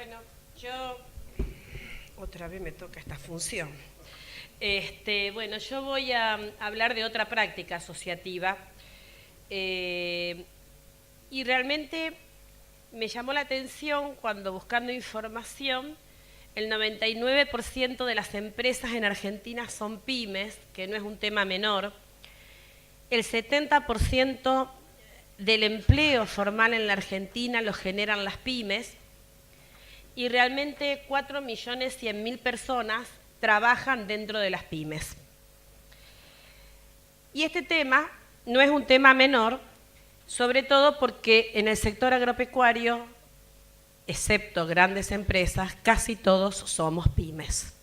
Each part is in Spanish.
Bueno, yo otra vez me toca esta función. Bueno, yo voy a hablar de otra práctica asociativa y realmente me llamó la atención cuando buscando información, el 99% de las empresas en Argentina son pymes, que no es un tema menor. El 70% del empleo formal en la Argentina lo generan las pymes y realmente 4.100.000 personas trabajan dentro de las pymes. Y este tema no es un tema menor, sobre todo porque en el sector agropecuario, excepto grandes empresas, casi todos somos pymes.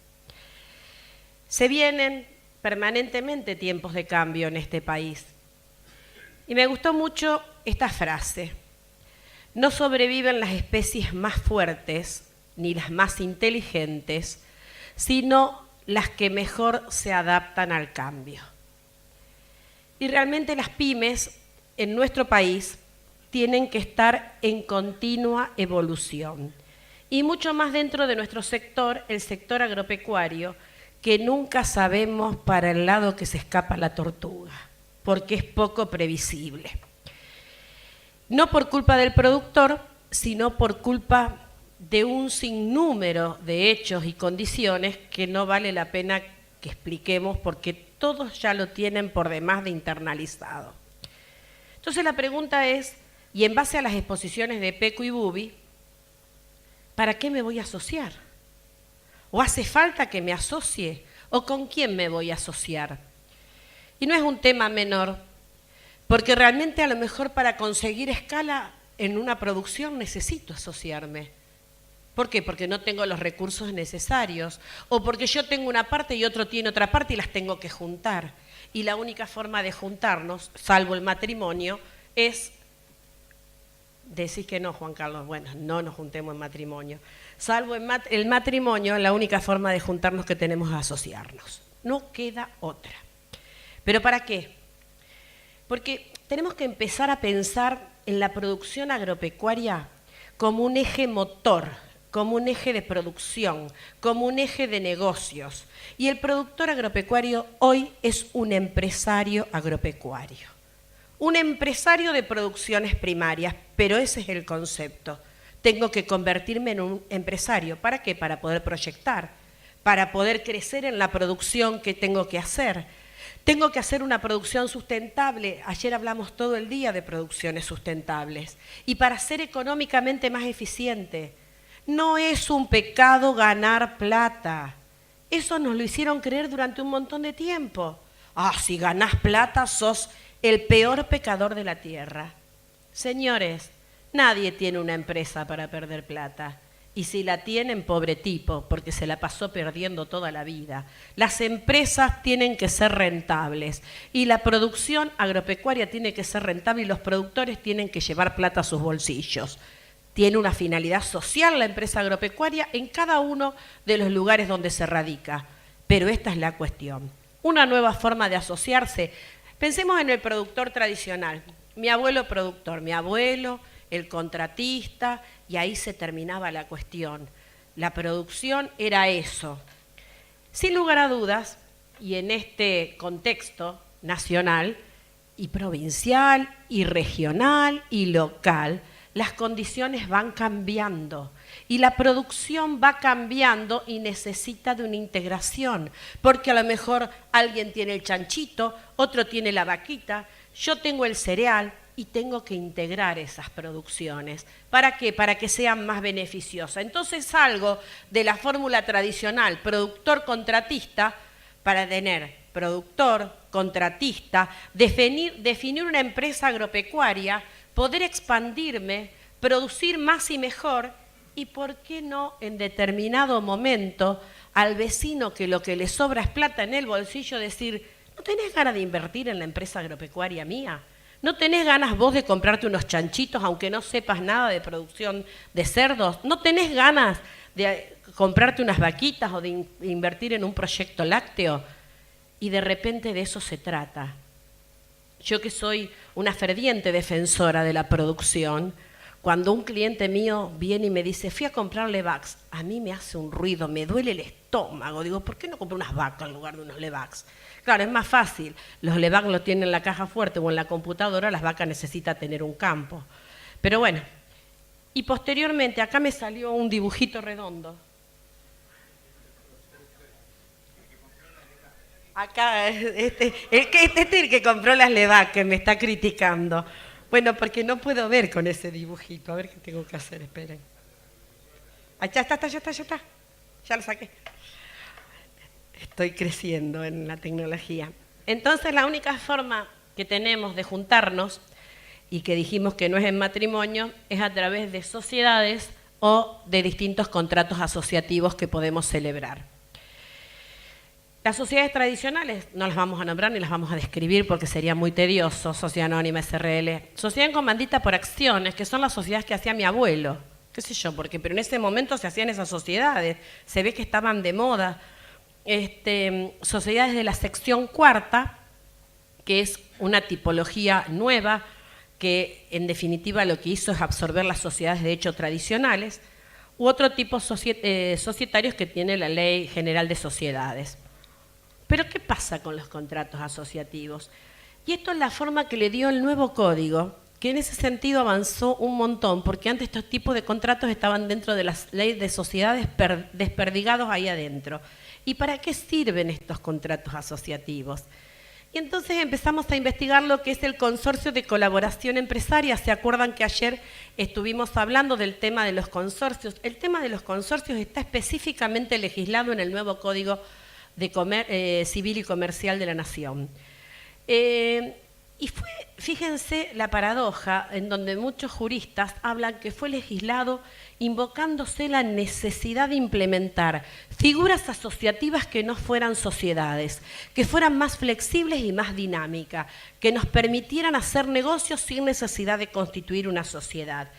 Se vienen permanentemente tiempos de cambio en este país. Y me gustó mucho esta frase: no sobreviven las especies más fuertes ni las más inteligentes, sino las que mejor se adaptan al cambio. Y realmente las pymes en nuestro país tienen que estar en continua evolución. Y mucho más dentro de nuestro sector, el sector agropecuario, que nunca sabemos para el lado que se escapa la tortuga, porque es poco previsible. No por culpa del productor, sino por culpa de un sinnúmero de hechos y condiciones que no vale la pena que expliquemos porque todos ya lo tienen por demás de internalizado. Entonces la pregunta es, y en base a las exposiciones de Peco y Bubi, ¿para qué me voy a asociar? ¿O hace falta que me asocie? ¿O con quién me voy a asociar? Y no es un tema menor, porque realmente a lo mejor para conseguir escala en una producción necesito asociarme. ¿Por qué? Porque no tengo los recursos necesarios, o porque yo tengo una parte y otro tiene otra parte y las tengo que juntar. Y la única forma de juntarnos, salvo el matrimonio, es decir que no, Juan Carlos, bueno, no nos juntemos en matrimonio. Salvo el matrimonio, la única forma de juntarnos que tenemos es asociarnos. No queda otra. ¿Pero para qué? Porque tenemos que empezar a pensar en la producción agropecuaria como un eje motor, como un eje de producción, como un eje de negocios. Y el productor agropecuario hoy es un empresario agropecuario. Un empresario de producciones primarias, pero ese es el concepto. Tengo que convertirme en un empresario. ¿Para qué? Para poder proyectar, para poder crecer en la producción que tengo que hacer. Tengo que hacer una producción sustentable. Ayer hablamos todo el día de producciones sustentables. Y para ser económicamente más eficiente, no es un pecado ganar plata. Eso nos lo hicieron creer durante un montón de tiempo. Ah, si ganás plata sos el peor pecador de la tierra. Señores, nadie tiene una empresa para perder plata. Y si la tienen, pobre tipo, porque se la pasó perdiendo toda la vida. Las empresas tienen que ser rentables y la producción agropecuaria tiene que ser rentable y los productores tienen que llevar plata a sus bolsillos. Tiene una finalidad social la empresa agropecuaria en cada uno de los lugares donde se radica. Pero esta es la cuestión. Una nueva forma de asociarse. Pensemos en el productor tradicional. Mi abuelo productor, mi abuelo, el contratista, y ahí se terminaba la cuestión. La producción era eso. Sin lugar a dudas, y en este contexto nacional y provincial y regional y local, las condiciones van cambiando y la producción va cambiando y necesita de una integración, porque a lo mejor alguien tiene el chanchito, otro tiene la vaquita, yo tengo el cereal y tengo que integrar esas producciones. ¿Para qué? Para que sean más beneficiosas. Entonces salgo de la fórmula tradicional, productor-contratista, para tener productor, contratista, definir una empresa agropecuaria, poder expandirme, producir más y mejor, y por qué no en determinado momento al vecino que lo que le sobra es plata en el bolsillo decir, ¿no tenés ganas de invertir en la empresa agropecuaria mía? ¿No tenés ganas vos de comprarte unos chanchitos aunque no sepas nada de producción de cerdos? ¿No tenés ganas de comprarte unas vaquitas o de invertir en un proyecto lácteo? Y de repente de eso se trata. Yo que soy una ferviente defensora de la producción, Cuando un cliente mío viene y me dice, fui a comprar Levax, a mí me hace un ruido, me duele el estómago. Digo, ¿por qué no compré unas vacas en lugar de unos Levax? Claro, es más fácil. Los Levax los tienen en la caja fuerte o en la computadora, las vacas necesitan tener un campo. Pero bueno, y posteriormente acá me salió un dibujito redondo. Acá, este es el que compró las Levax, que me está criticando. Bueno, porque no puedo ver con ese dibujito. A ver qué tengo que hacer, esperen. Ah, ya está. Ya lo saqué. Estoy creciendo en la tecnología. Entonces, la única forma que tenemos de juntarnos, y que dijimos que no es en matrimonio, es a través de sociedades o de distintos contratos asociativos que podemos celebrar. Las sociedades tradicionales no las vamos a nombrar ni las vamos a describir porque sería muy tedioso. Sociedad Anónima, SRL. Sociedad en comandita por acciones, que son las sociedades que hacía mi abuelo. Qué sé yo, pero en ese momento se hacían esas sociedades. Se ve que estaban de moda. Sociedades de la sección cuarta, que es una tipología nueva, que en definitiva lo que hizo es absorber las sociedades de hecho tradicionales, u otro tipo societarios que tiene la Ley General de Sociedades. Pero ¿qué pasa con los contratos asociativos? Y esto es la forma que le dio el nuevo código, que en ese sentido avanzó un montón, porque antes estos tipos de contratos estaban dentro de las leyes de sociedades desperdigados ahí adentro. ¿Y para qué sirven estos contratos asociativos? Y entonces empezamos a investigar lo que es el consorcio de colaboración empresaria. ¿Se acuerdan que ayer estuvimos hablando del tema de los consorcios? El tema de los consorcios está específicamente legislado en el nuevo Código de Civil y Comercial de la Nación. Y fue, fíjense la paradoja, en donde muchos juristas hablan que fue legislado invocándose la necesidad de implementar figuras asociativas que no fueran sociedades, que fueran más flexibles y más dinámicas, que nos permitieran hacer negocios sin necesidad de constituir una sociedad.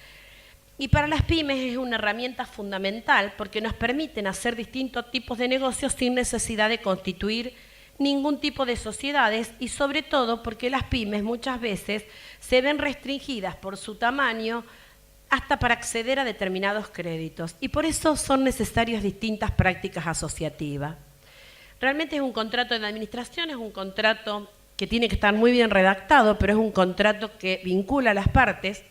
Y para las pymes es una herramienta fundamental porque nos permiten hacer distintos tipos de negocios sin necesidad de constituir ningún tipo de sociedades y sobre todo porque las pymes muchas veces se ven restringidas por su tamaño hasta para acceder a determinados créditos y por eso son necesarias distintas prácticas asociativas. Realmente es un contrato de administración, es un contrato que tiene que estar muy bien redactado, pero es un contrato que vincula a las partes.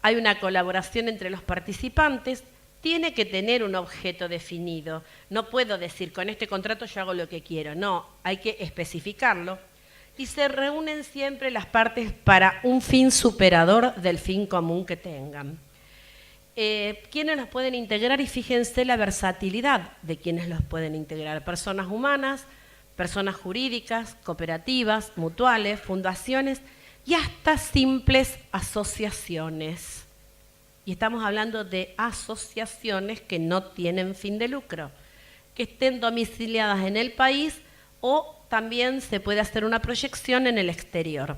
Hay una colaboración entre los participantes, tiene que tener un objeto definido. No puedo decir, con este contrato yo hago lo que quiero. No, hay que especificarlo. Y se reúnen siempre las partes para un fin superador del fin común que tengan. ¿Quiénes los pueden integrar? Y fíjense la versatilidad de quienes los pueden integrar. Personas humanas, personas jurídicas, cooperativas, mutuales, fundaciones y hasta simples asociaciones. Y estamos hablando de asociaciones que no tienen fin de lucro, que estén domiciliadas en el país o también se puede hacer una proyección en el exterior.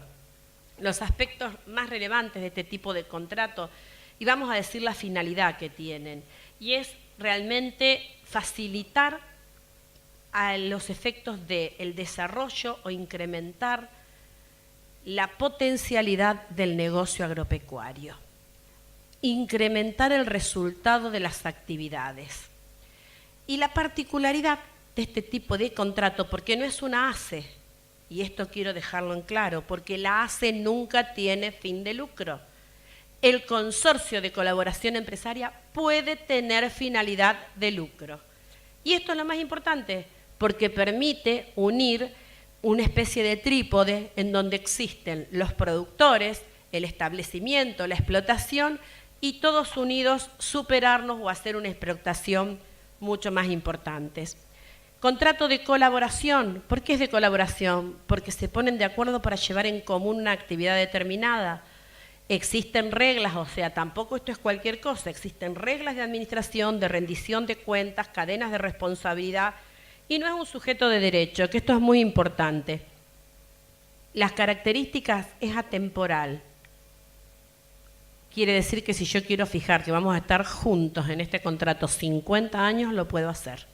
Los aspectos más relevantes de este tipo de contrato, y vamos a decir la finalidad que tienen, y es realmente facilitar a los efectos del desarrollo o incrementar la potencialidad del negocio agropecuario. Incrementar el resultado de las actividades. Y la particularidad de este tipo de contrato, porque no es una ACE, y esto quiero dejarlo en claro, porque la ACE nunca tiene fin de lucro. El consorcio de colaboración empresaria puede tener finalidad de lucro. Y esto es lo más importante, porque permite unir una especie de trípode en donde existen los productores, el establecimiento, la explotación, y todos unidos superarnos o hacer una explotación mucho más importantes. Contrato de colaboración. ¿Por qué es de colaboración? Porque se ponen de acuerdo para llevar en común una actividad determinada. Existen reglas, o sea, tampoco esto es cualquier cosa, existen reglas de administración, de rendición de cuentas, cadenas de responsabilidad, y no es un sujeto de derecho, que esto es muy importante. Las características es atemporal. Quiere decir que si yo quiero fijar que vamos a estar juntos en este contrato 50 años, lo puedo hacer,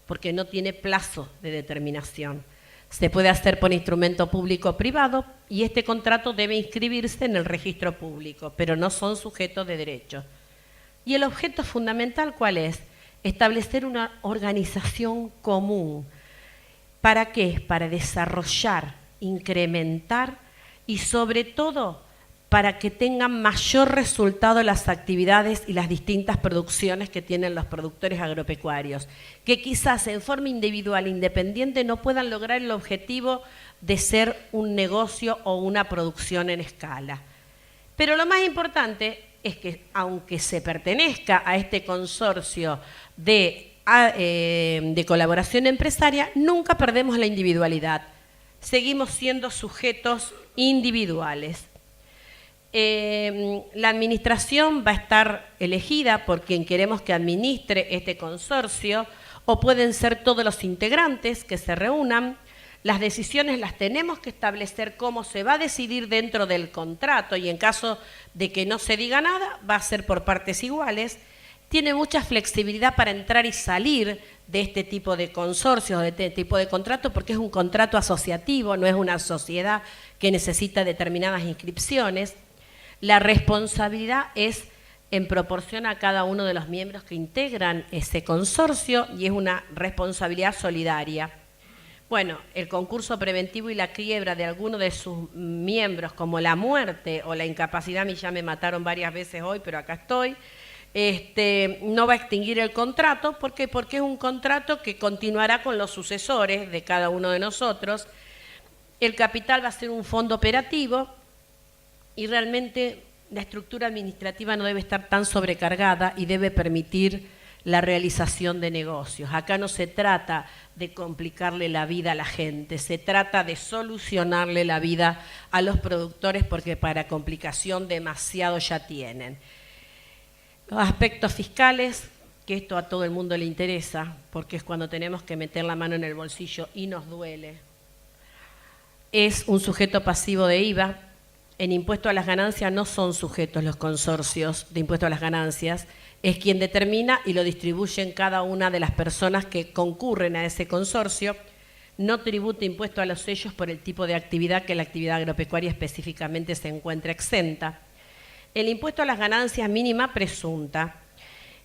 porque no tiene plazo de determinación. Se puede hacer por instrumento público o privado y este contrato debe inscribirse en el registro público, pero no son sujetos de derecho. ¿Y el objeto fundamental cuál es? Establecer una organización común. ¿Para qué? Para desarrollar, incrementar y sobre todo para que tengan mayor resultado las actividades y las distintas producciones que tienen los productores agropecuarios, que quizás en forma individual, independiente, no puedan lograr el objetivo de ser un negocio o una producción en escala. Pero lo más importante es que, aunque se pertenezca a este consorcio de colaboración empresaria, nunca perdemos la individualidad. Seguimos siendo sujetos individuales. La administración va a estar elegida por quien queremos que administre este consorcio, o pueden ser todos los integrantes que se reúnan. Las decisiones las tenemos que establecer cómo se va a decidir dentro del contrato y en caso de que no se diga nada, va a ser por partes iguales. Tiene mucha flexibilidad para entrar y salir de este tipo de consorcios, de este tipo de contrato, porque es un contrato asociativo, no es una sociedad que necesita determinadas inscripciones. La responsabilidad es en proporción a cada uno de los miembros que integran ese consorcio y es una responsabilidad solidaria. Bueno, el concurso preventivo y la quiebra de alguno de sus miembros, como la muerte o la incapacidad, a mí ya me mataron varias veces hoy, pero acá estoy, no va a extinguir el contrato. ¿Por qué? Porque es un contrato que continuará con los sucesores de cada uno de nosotros. El capital va a ser un fondo operativo y realmente la estructura administrativa no debe estar tan sobrecargada y debe permitir la realización de negocios. Acá no se trata de complicarle la vida a la gente, se trata de solucionarle la vida a los productores porque para complicación demasiado ya tienen. Los aspectos fiscales, que esto a todo el mundo le interesa, porque es cuando tenemos que meter la mano en el bolsillo y nos duele. Es un sujeto pasivo de IVA. En impuesto a las ganancias no son sujetos los consorcios de impuesto a las ganancias, es quien determina y lo distribuye en cada una de las personas que concurren a ese consorcio. No tributa impuesto a los sellos por el tipo de actividad que la actividad agropecuaria específicamente se encuentra exenta. El impuesto a las ganancias mínima presunta.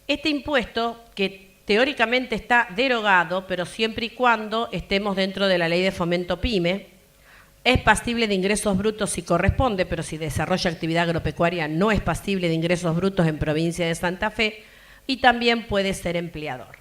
Este impuesto, que teóricamente está derogado, pero siempre y cuando estemos dentro de la ley de fomento PYME, es pasible de ingresos brutos si corresponde, pero si desarrolla actividad agropecuaria no es pasible de ingresos brutos en provincia de Santa Fe y también puede ser empleador.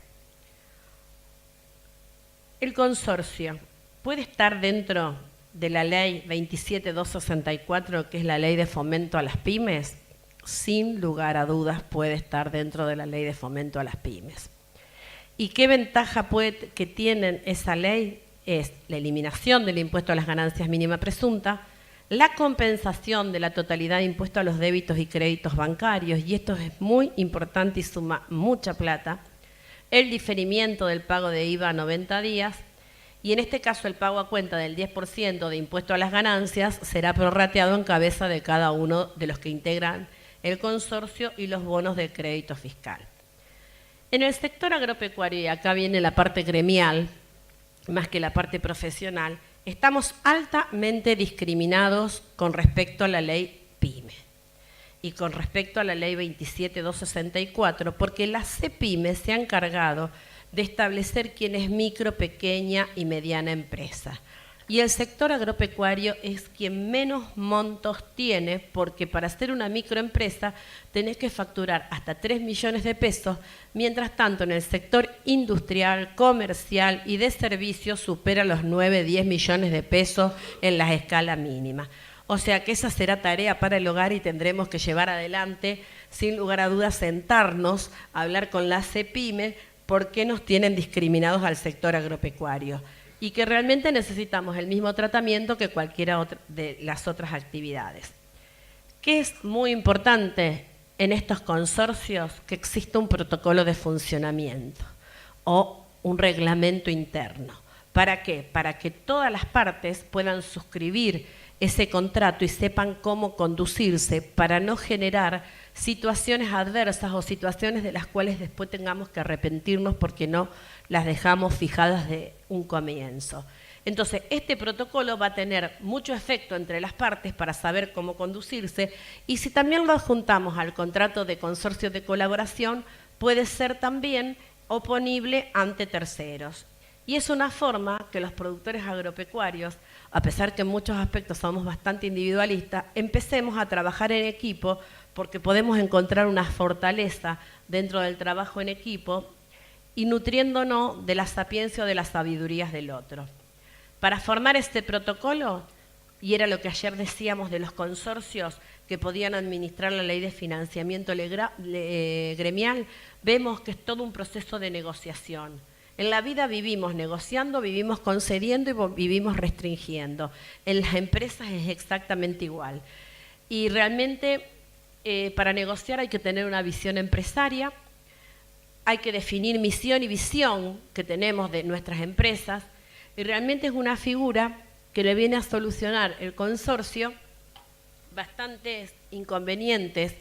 El consorcio puede estar dentro de la ley 27264, que es la ley de fomento a las pymes. Sin lugar a dudas puede estar dentro de la ley de fomento a las pymes. ¿Y qué ventaja que tienen esa ley? Es la eliminación del impuesto a las ganancias mínima presunta, la compensación de la totalidad de impuesto a los débitos y créditos bancarios, y esto es muy importante y suma mucha plata, el diferimiento del pago de IVA a 90 días, y en este caso el pago a cuenta del 10% de impuesto a las ganancias será prorrateado en cabeza de cada uno de los que integran el consorcio y los bonos de crédito fiscal. En el sector agropecuario, y acá viene la parte gremial, más que la parte profesional, estamos altamente discriminados con respecto a la ley PYME y con respecto a la ley 27264, porque la CEPYME se ha encargado de establecer quién es micro, pequeña y mediana empresa. Y el sector agropecuario es quien menos montos tiene, porque para ser una microempresa tenés que facturar hasta 3 millones de pesos, mientras tanto en el sector industrial, comercial y de servicios supera los 9, 10 millones de pesos en la escala mínima. O sea que esa será tarea para el hogar y tendremos que llevar adelante, sin lugar a dudas, sentarnos a hablar con la CEPYME por qué nos tienen discriminados al sector agropecuario. Y que realmente necesitamos el mismo tratamiento que cualquiera otra de las otras actividades. ¿Qué es muy importante en estos consorcios? Que exista un protocolo de funcionamiento o un reglamento interno. ¿Para qué? Para que todas las partes puedan suscribir ese contrato y sepan cómo conducirse para no generar situaciones adversas o situaciones de las cuales después tengamos que arrepentirnos porque no las dejamos fijadas de un comienzo. Entonces, este protocolo va a tener mucho efecto entre las partes para saber cómo conducirse, y si también lo adjuntamos al contrato de consorcio de colaboración, puede ser también oponible ante terceros. Y es una forma que los productores agropecuarios, a pesar que en muchos aspectos somos bastante individualistas, empecemos a trabajar en equipo, porque podemos encontrar una fortaleza dentro del trabajo en equipo y nutriéndonos de la sapiencia o de las sabidurías del otro. Para formar este protocolo, y era lo que ayer decíamos de los consorcios que podían administrar la ley de financiamiento gremial, vemos que es todo un proceso de negociación. En la vida vivimos negociando, vivimos concediendo y vivimos restringiendo. En las empresas es exactamente igual. Y realmente para negociar hay que tener una visión empresaria, hay que definir misión y visión que tenemos de nuestras empresas, y realmente es una figura que le viene a solucionar el consorcio bastantes inconvenientes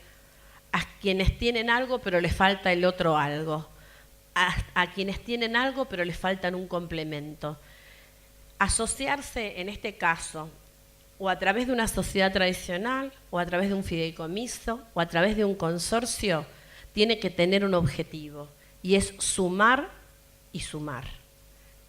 a quienes tienen algo pero les falta el otro algo, a quienes tienen algo pero les faltan un complemento. Asociarse en este caso o a través de una sociedad tradicional o a través de un fideicomiso o a través de un consorcio tiene que tener un objetivo, y es sumar y sumar.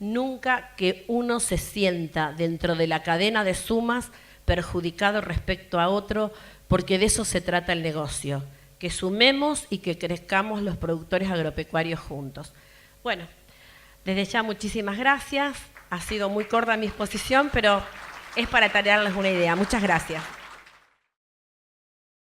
Nunca que uno se sienta dentro de la cadena de sumas perjudicado respecto a otro, porque de eso se trata el negocio, que sumemos y que crezcamos los productores agropecuarios juntos. Bueno, desde ya muchísimas gracias, ha sido muy corta mi exposición, pero es para traerles una idea. Muchas gracias.